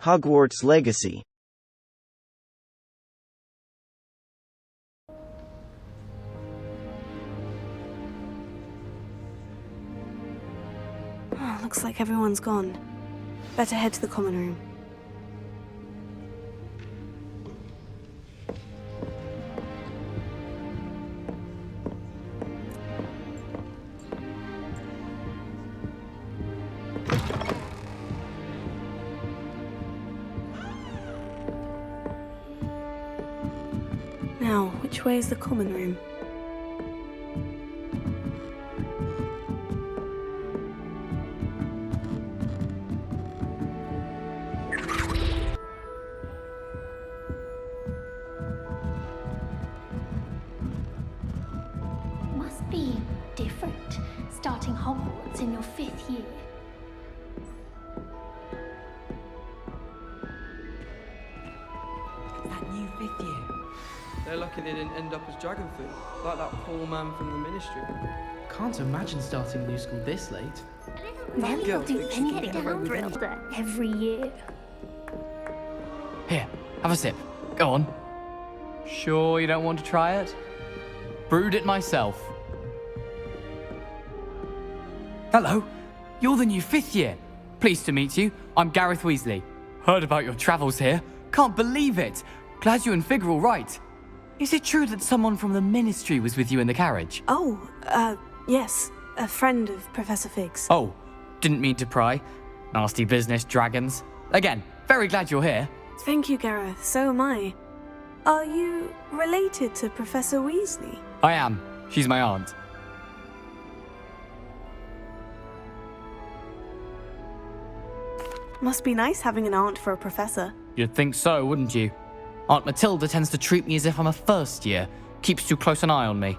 Hogwarts Legacy. Oh, looks like everyone's gone. Better head to the common room. Now, which way is the common room? Must be different, starting Hogwarts in your 5th year. That new 5th year. They're lucky they didn't end up as dragon food, like that poor man from the ministry. Can't imagine starting a new school this late. Nelly girl will do thinks she can anything get away with drilled every year. Here, have a sip. Go on. Sure you don't want to try it? Brewed it myself. Hello, you're the new 5th year. Pleased to meet you. I'm Gareth Weasley. Heard about your travels here. Can't believe it. Glad you and Fig are all right. Is it true that someone from the ministry was with you in the carriage? Oh, yes. A friend of Professor Fig's. Oh, didn't mean to pry. Nasty business, dragons. Again, very glad you're here. Thank you, Gareth. So am I. Are you related to Professor Weasley? I am. She's my aunt. Must be nice having an aunt for a professor. You'd think so, wouldn't you? Aunt Matilda tends to treat me as if I'm a first year. Keeps too close an eye on me.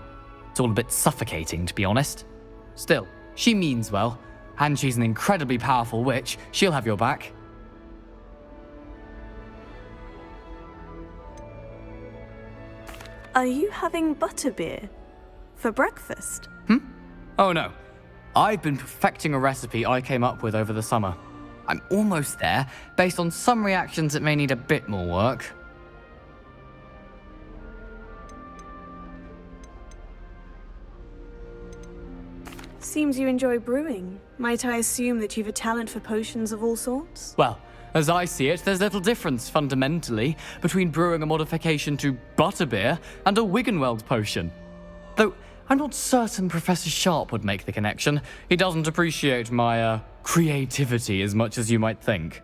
It's all a bit suffocating, to be honest. Still, she means well. And she's an incredibly powerful witch. She'll have your back. Are you having butterbeer for breakfast? Oh no. I've been perfecting a recipe I came up with over the summer. I'm almost there, based on some reactions that may need a bit more work. Seems you enjoy brewing. Might I assume that you've a talent for potions of all sorts? Well, as I see it, there's little difference, fundamentally, between brewing a modification to butterbeer and a Wiggenweld potion. Though, I'm not certain Professor Sharp would make the connection. He doesn't appreciate my, creativity as much as you might think.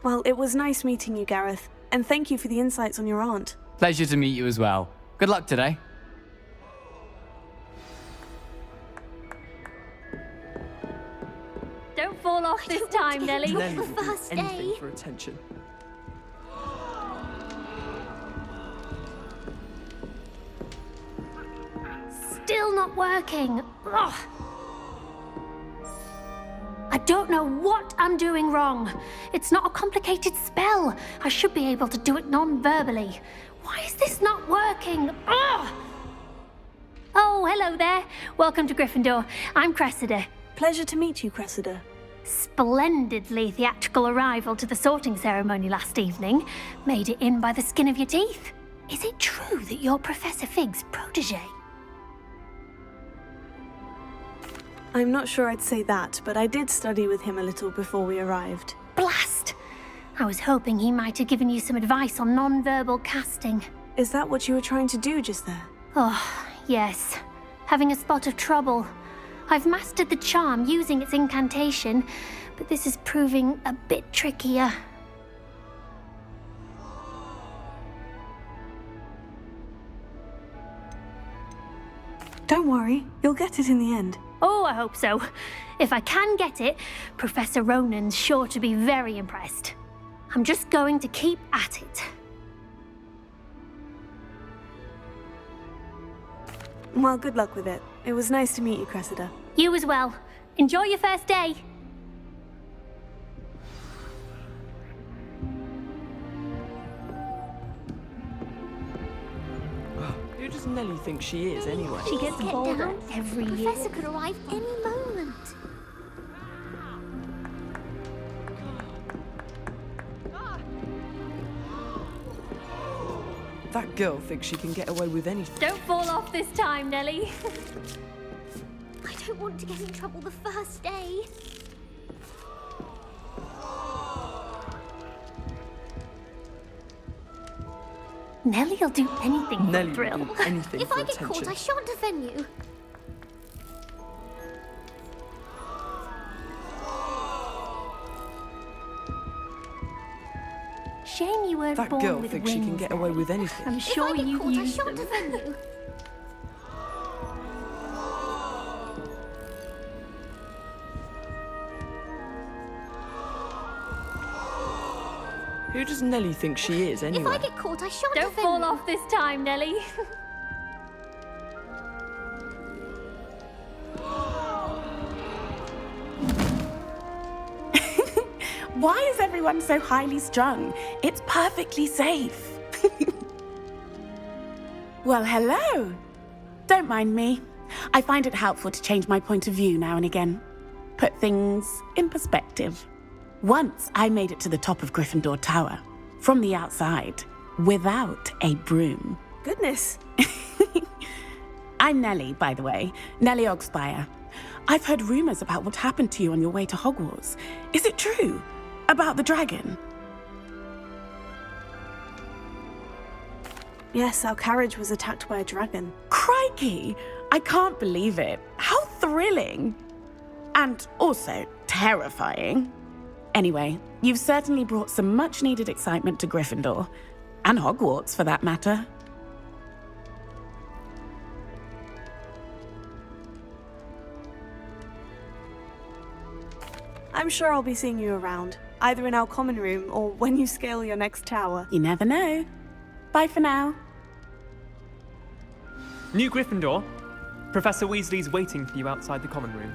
Well, it was nice meeting you, Gareth, and thank you for the insights on your aunt. Pleasure to meet you as well. Good luck today. Don't fall off this time, Nelly. Nelly The would do first anything day. for attention. Still not working. Ugh. I don't know what I'm doing wrong. It's not a complicated spell. I should be able to do it non-verbally. Why is this not working? Ugh. Oh, hello there. Welcome to Gryffindor. I'm Cressida. Pleasure to meet you, Cressida. Splendidly theatrical arrival to the sorting ceremony last evening. Made it in by the skin of your teeth. Is it true that you're Professor Fig's protege? I'm not sure I'd say that, but I did study with him a little before we arrived. Blast! I was hoping he might have given you some advice on non-verbal casting. Is that what you were trying to do just there? Oh, yes. Having a spot of trouble. I've mastered the charm using its incantation, but this is proving a bit trickier. Don't worry, you'll get it in the end. Oh, I hope so. If I can get it, Professor Ronan's sure to be very impressed. I'm just going to keep at it. Well, good luck with it. It was nice to meet you, Cressida. You as well. Enjoy your first day. Who does Nelly think she is, anyway? She gets Get bolder down. every year. Professor could arrive any moment. That girl thinks she can get away with anything. Don't fall off this time, Nellie. I don't want to get in trouble the first day. Nellie'll do anything for Nellie a thrill. will do anything If for I get attention. caught, I shan't offend you. Shame you weren't That born girl with thinks she can wings, get away Nellie. with anything. I'm If sure I get you caught, I use shan't them. offend you. Who does Nellie think she is, anyway? If I get caught, I shan't Don't offend fall you. off this time, Nellie. Why is everyone so highly strung? It's perfectly safe. Well, hello. Don't mind me. I find it helpful to change my point of view now and again. Put things in perspective. Once I made it to the top of Gryffindor Tower, from the outside, without a broom. Goodness. I'm Nellie, by the way. Nellie Ogspire. I've heard rumors about what happened to you on your way to Hogwarts. Is it true? About the dragon? Yes, our carriage was attacked by a dragon. Crikey! I can't believe it. How thrilling! And also terrifying. Anyway, you've certainly brought some much-needed excitement to Gryffindor. And Hogwarts, for that matter. I'm sure I'll be seeing you around, either in our common room or when you scale your next tower. You never know. Bye for now. New Gryffindor. Professor Weasley's waiting for you outside the common room.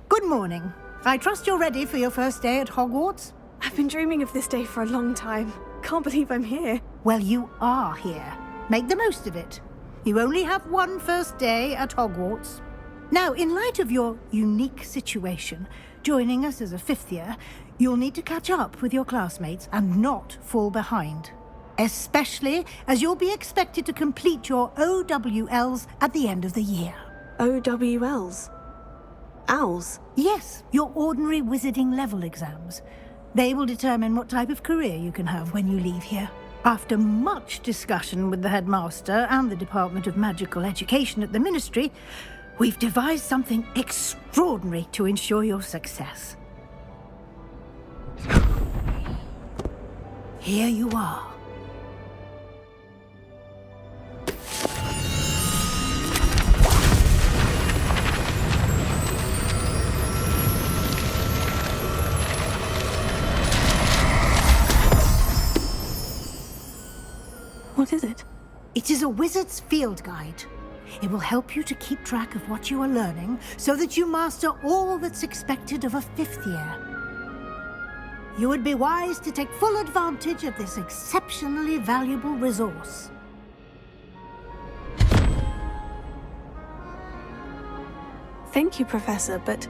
Good morning. I trust you're ready for your first day at Hogwarts? I've been dreaming of this day for a long time. Can't believe I'm here. Well, you are here. Make the most of it. You only have one first day at Hogwarts. Now, in light of your unique situation, joining us as a fifth year, you'll need to catch up with your classmates and not fall behind. Especially as you'll be expected to complete your OWLs at the end of the year. OWLs? Owls? Yes, your ordinary wizarding level exams. They will determine what type of career you can have when you leave here. After much discussion with the headmaster and the Department of Magical Education at the Ministry, we've devised something extraordinary to ensure your success. Here you are. What is it? It is a wizard's field guide. It will help you to keep track of what you are learning so that you master all that's expected of a fifth year. You would be wise to take full advantage of this exceptionally valuable resource. Thank you, Professor, but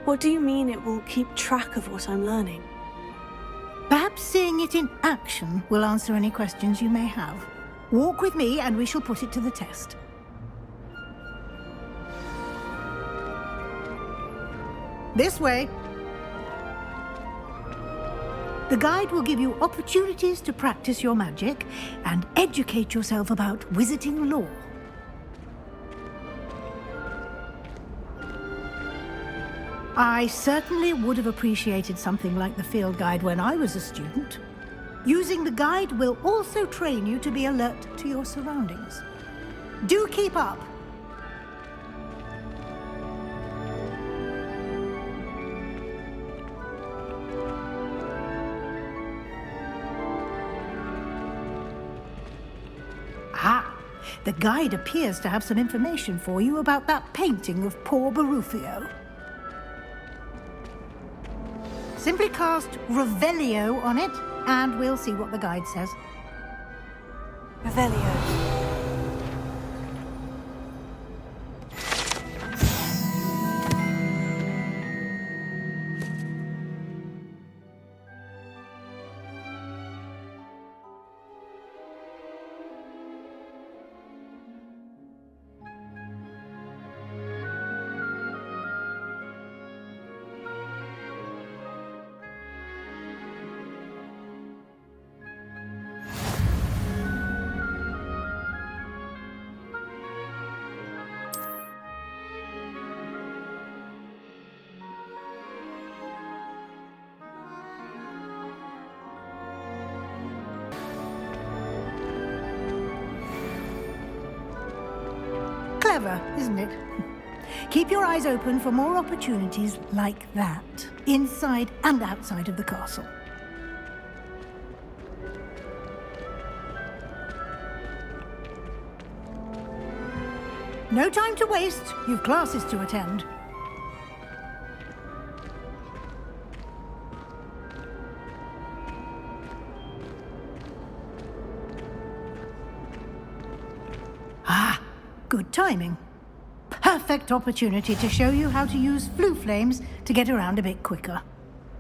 what do you mean it will keep track of what I'm learning? Perhaps seeing it in action will answer any questions you may have. Walk with me and we shall put it to the test. This way. The guide will give you opportunities to practice your magic and educate yourself about wizarding lore. I certainly would have appreciated something like the field guide when I was a student. Using the guide will also train you to be alert to your surroundings. Do keep up. Ah, the guide appears to have some information for you about that painting of poor Barufio. Simply cast Revelio on it, and we'll see what the guide says. Revelio. Clever, isn't it? Keep your eyes open for more opportunities like that, inside and outside of the castle. No time to waste. You've classes to attend. Ah, good timing. Perfect opportunity to show you how to use flue flames to get around a bit quicker.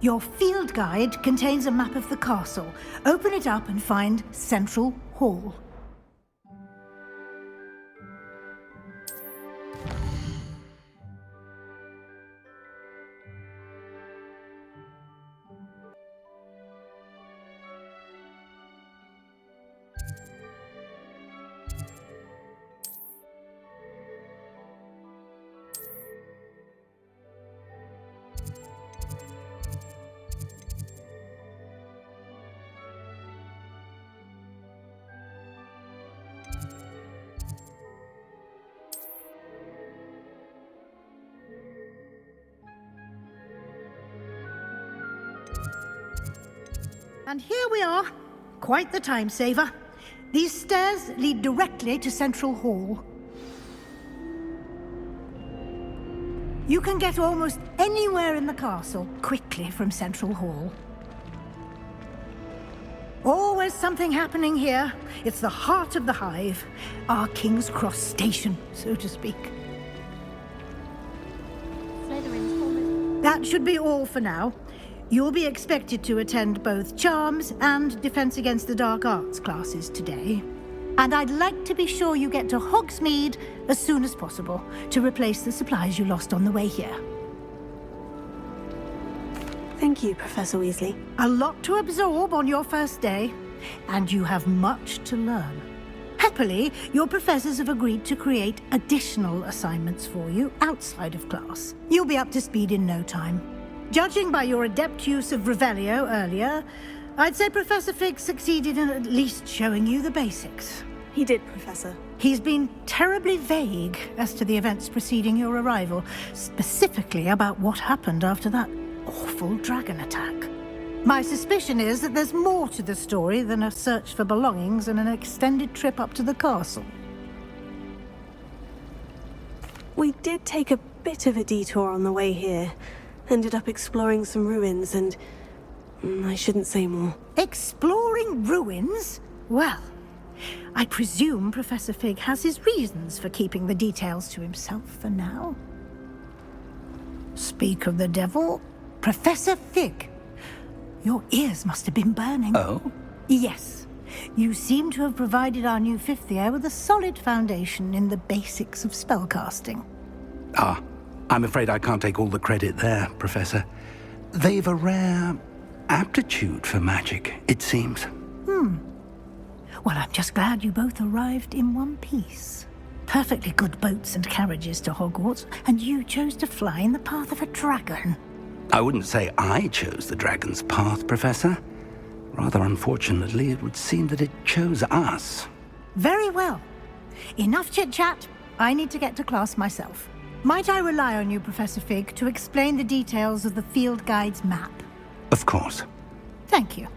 Your field guide contains a map of the castle. Open it up and find Central Hall. And here we are. Quite the time saver. These stairs lead directly to Central Hall. You can get almost anywhere in the castle quickly from Central Hall. Always something happening here. It's the heart of the hive. Our King's Cross station, so to speak. That should be all for now. You'll be expected to attend both Charms and Defense Against the Dark Arts classes today. And I'd like to be sure you get to Hogsmeade as soon as possible to replace the supplies you lost on the way here. Thank you, Professor Weasley. A lot to absorb on your first day, and you have much to learn. Happily, your professors have agreed to create additional assignments for you outside of class. You'll be up to speed in no time. Judging by your adept use of Revelio earlier, I'd say Professor Fig succeeded in at least showing you the basics. He did, Professor. He's been terribly vague as to the events preceding your arrival, specifically about what happened after that awful dragon attack. My suspicion is that there's more to the story than a search for belongings and an extended trip up to the castle. We did take a bit of a detour on the way here. Ended up exploring some ruins and... I shouldn't say more. Exploring ruins? Well, I presume Professor Fig has his reasons for keeping the details to himself for now. Speak of the devil, Professor Fig. Your ears must have been burning. Oh? Yes. You seem to have provided our new fifth year with a solid foundation in the basics of spellcasting. Ah, I'm afraid I can't take all the credit there, Professor. They've a rare aptitude for magic, it seems. Well, I'm just glad you both arrived in one piece. Perfectly good boats and carriages to Hogwarts, and you chose to fly in the path of a dragon. I wouldn't say I chose the dragon's path, Professor. Rather unfortunately, it would seem that it chose us. Very well. Enough chit-chat. I need to get to class myself. Might I rely on you, Professor Fig, to explain the details of the field guide's map? Of course. Thank you.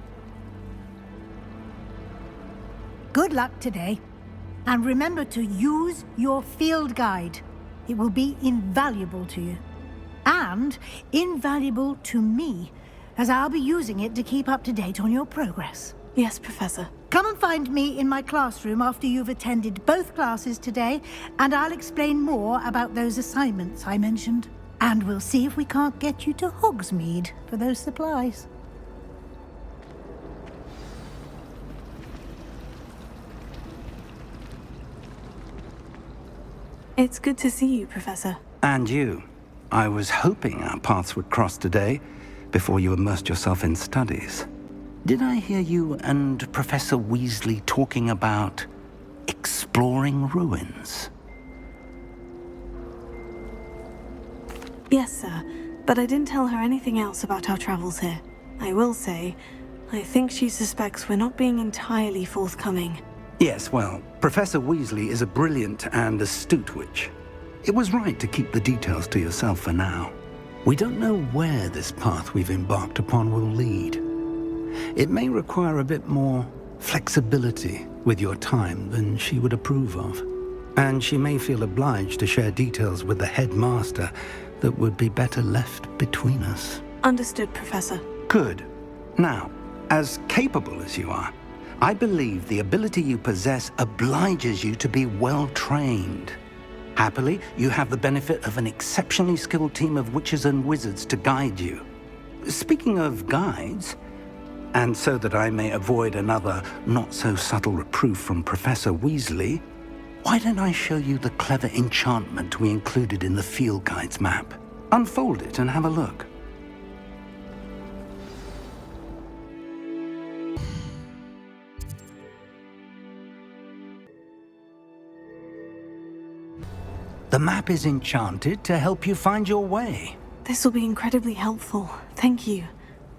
Good luck today. And remember to use your field guide. It will be invaluable to you. And invaluable to me, as I'll be using it to keep up to date on your progress. Yes, Professor. Come and find me in my classroom after you've attended both classes today, and I'll explain more about those assignments I mentioned. And we'll see if we can't get you to Hogsmeade for those supplies. It's good to see you, Professor. And you. I was hoping our paths would cross today, before you immersed yourself in studies. Did I hear you and Professor Weasley talking about exploring ruins? Yes, sir, but I didn't tell her anything else about our travels here. I will say, I think she suspects we're not being entirely forthcoming. Yes, well, Professor Weasley is a brilliant and astute witch. It was right to keep the details to yourself for now. We don't know where this path we've embarked upon will lead. It may require a bit more flexibility with your time than she would approve of. And she may feel obliged to share details with the headmaster that would be better left between us. Understood, Professor. Good. Now, as capable as you are, I believe the ability you possess obliges you to be well-trained. Happily, you have the benefit of an exceptionally skilled team of witches and wizards to guide you. Speaking of guides, and so that I may avoid another not-so-subtle reproof from Professor Weasley, why don't I show you the clever enchantment we included in the field guide's map? Unfold it and have a look. The map is enchanted to help you find your way. This will be incredibly helpful. Thank you.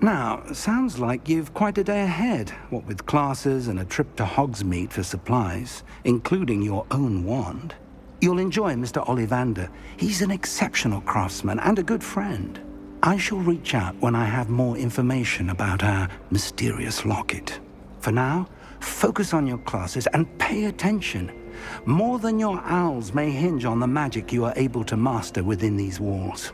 Now, sounds like you've quite a day ahead, what with classes and a trip to Hogsmeade for supplies, including your own wand. You'll enjoy Mr. Ollivander. He's an exceptional craftsman and a good friend. I shall reach out when I have more information about our mysterious locket. For now, focus on your classes and pay attention. More than your owls may hinge on the magic you are able to master within these walls.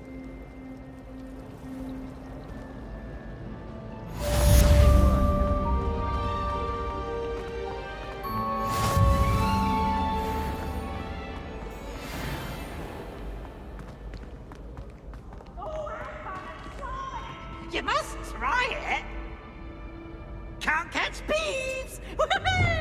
You must try it! Can't catch bees! Woohoo!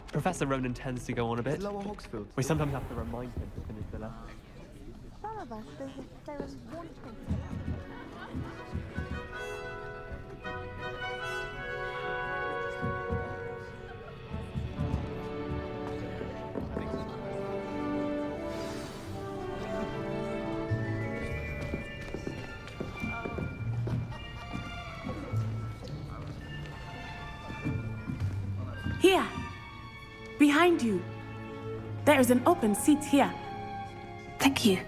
Professor Ronan tends to go on a bit. Lower Hogsfield. We sometimes have to remind him to finish the lesson. Some of us, there was one thing. Here, behind you. There is an open seat here. Thank you.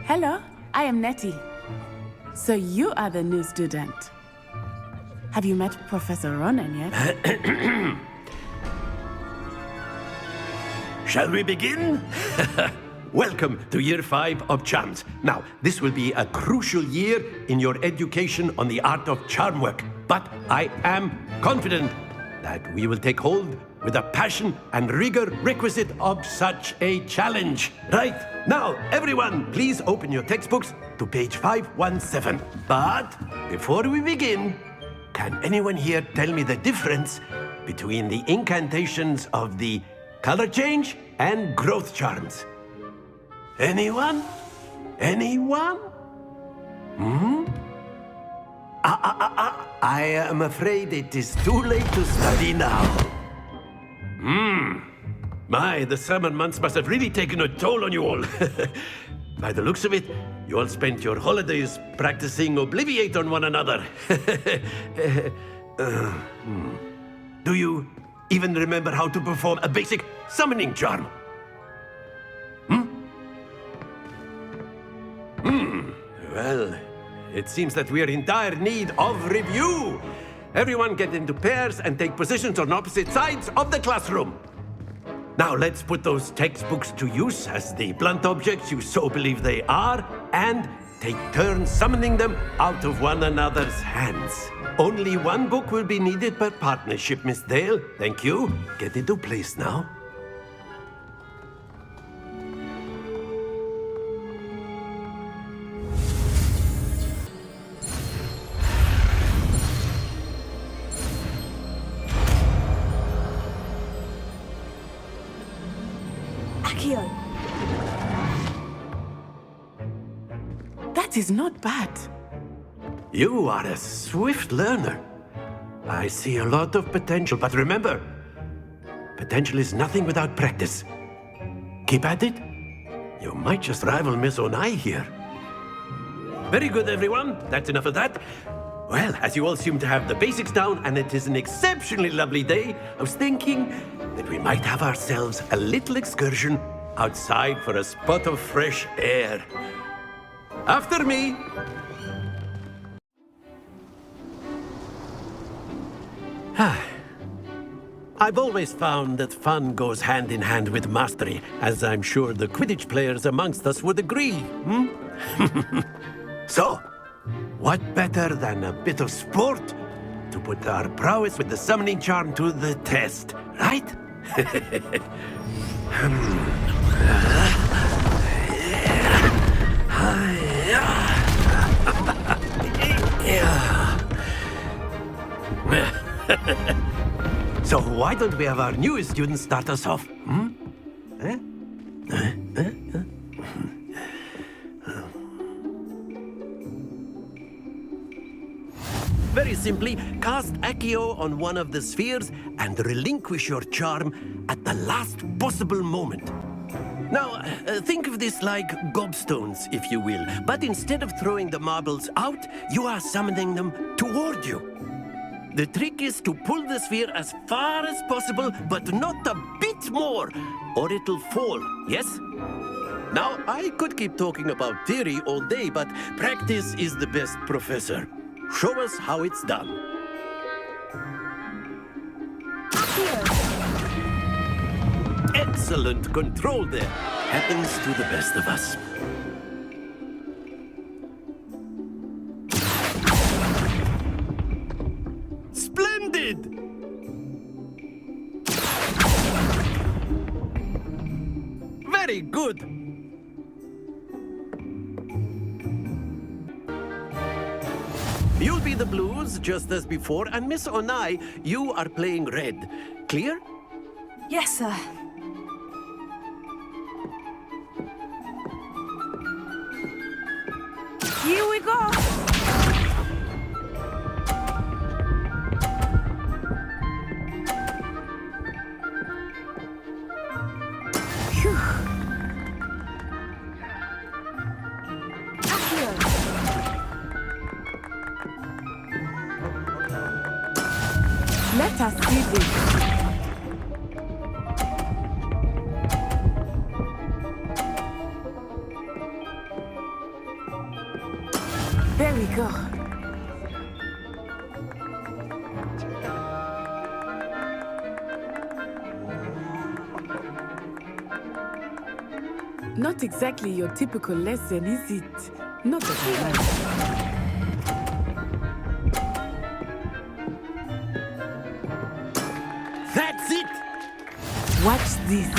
Hello, I am Nettie. So you are the new student. Have you met Professor Ronan yet? Shall we begin? Welcome to Year 5 of Charms. Now, this will be a crucial year in your education on the art of charm work, but I am confident that we will take hold with the passion and rigor requisite of such a challenge. Right, now, everyone, please open your textbooks to page 517. But before we begin, can anyone here tell me the difference between the incantations of the color change and growth charms? Anyone? Anyone? I am afraid it is too late to study now. My, the summer months must have really taken a toll on you all. By the looks of it, you all spent your holidays practicing Obliviate on one another. Do you even remember how to perform a basic summoning charm? Well, it seems that we are in dire need of review. Everyone get into pairs and take positions on opposite sides of the classroom. Now let's put those textbooks to use as the blunt objects you so believe they are, and take turns summoning them out of one another's hands. Only one book will be needed per partnership, Miss Dale. Thank you. Get into place now. Accio. That is not bad. You are a swift learner. I see a lot of potential, but remember, potential is nothing without practice. Keep at it. You might just rival Miss Onai here. Very good, everyone. That's enough of that. Well, as you all seem to have the basics down, and it is an exceptionally lovely day, I was thinking that we might have ourselves a little excursion outside for a spot of fresh air. After me. I've always found that fun goes hand in hand with mastery, as I'm sure the Quidditch players amongst us would agree. So, what better than a bit of sport to put our prowess with the summoning charm to the test, right? So why don't we have our newest student start us off? Very simply, cast Accio on one of the spheres and relinquish your charm at the last possible moment. Now, think of this like gobstones, if you will, but instead of throwing the marbles out, you are summoning them toward you. The trick is to pull the sphere as far as possible, but not a bit more, or it'll fall, yes? Now, I could keep talking about theory all day, but practice is the best professor. Show us how it's done. Excellent control there. Happens to the best of us. Splendid! Very good. You'll be the blues, just as before, and Miss Onai, you are playing red. Clear? Yes, sir. Here we go! Phew. Let us see this. There we go. Not exactly your typical lesson, is it? Not that I like. That's it! Watch this.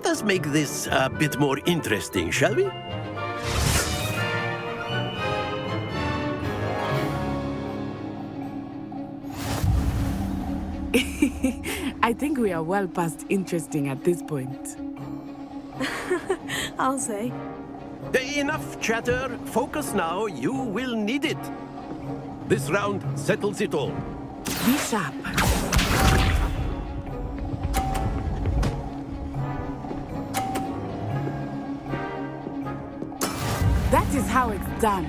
us make this a bit more interesting, shall we? I think we are well past interesting at this point. I'll say. Enough chatter. Focus now. You will need it. This round settles it all. Be sharp. That is how it's done.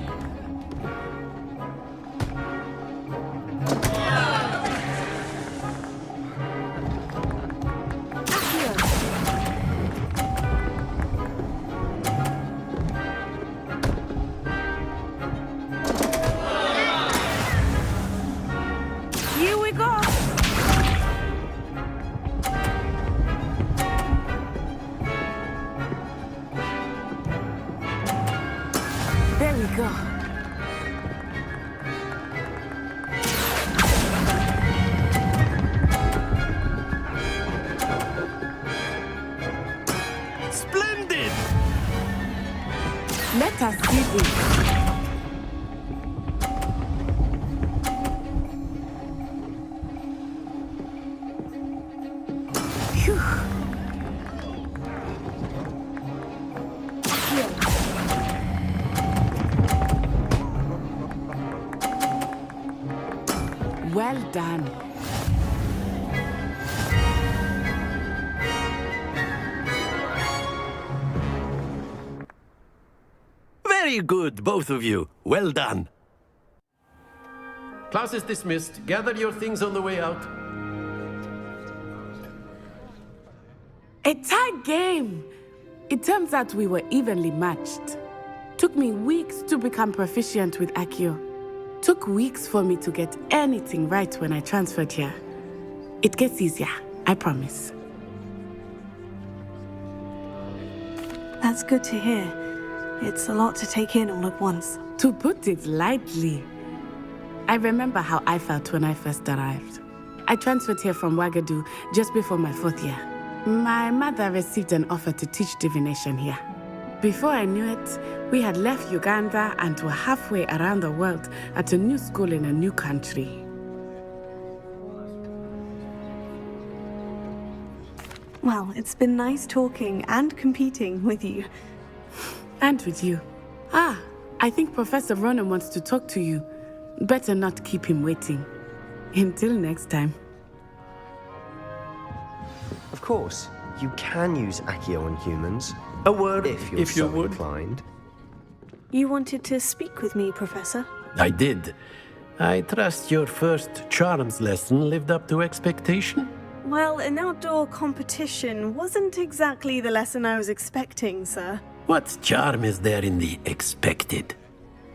Here we go. There we go. Splendid! Let us see this. Phew. Well done. Very good, both of you. Well done. Class is dismissed. Gather your things on the way out. A tight game. It turns out we were evenly matched. Took me weeks to become proficient with Accio. Took weeks for me to get anything right when I transferred here. It gets easier, I promise. That's good to hear. It's a lot to take in all at once. To put it lightly, I remember how I felt when I first arrived. I transferred here from Wagadu just before my 4th year. My mother received an offer to teach divination here. Before I knew it, we had left Uganda and were halfway around the world at a new school in a new country. Well, it's been nice talking and competing with you. And with you. Ah, I think Professor Ronan wants to talk to you. Better not keep him waiting. Until next time. Of course, you can use Accio on humans. A word if you're so inclined. You wanted to speak with me, Professor? I did. I trust your first charms lesson lived up to expectation? Well, an outdoor competition wasn't exactly the lesson I was expecting, sir. What charm is there in the expected?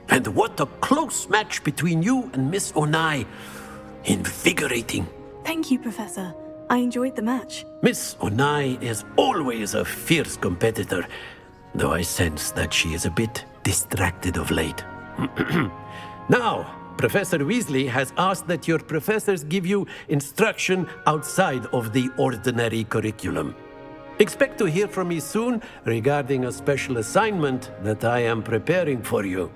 And what a close match between you and Miss Onai. Invigorating. Thank you, Professor. I enjoyed the match. Miss Onai is always a fierce competitor, though I sense that she is a bit distracted of late. Now, Professor Weasley has asked that your professors give you instruction outside of the ordinary curriculum. Expect to hear from me soon regarding a special assignment that I am preparing for you.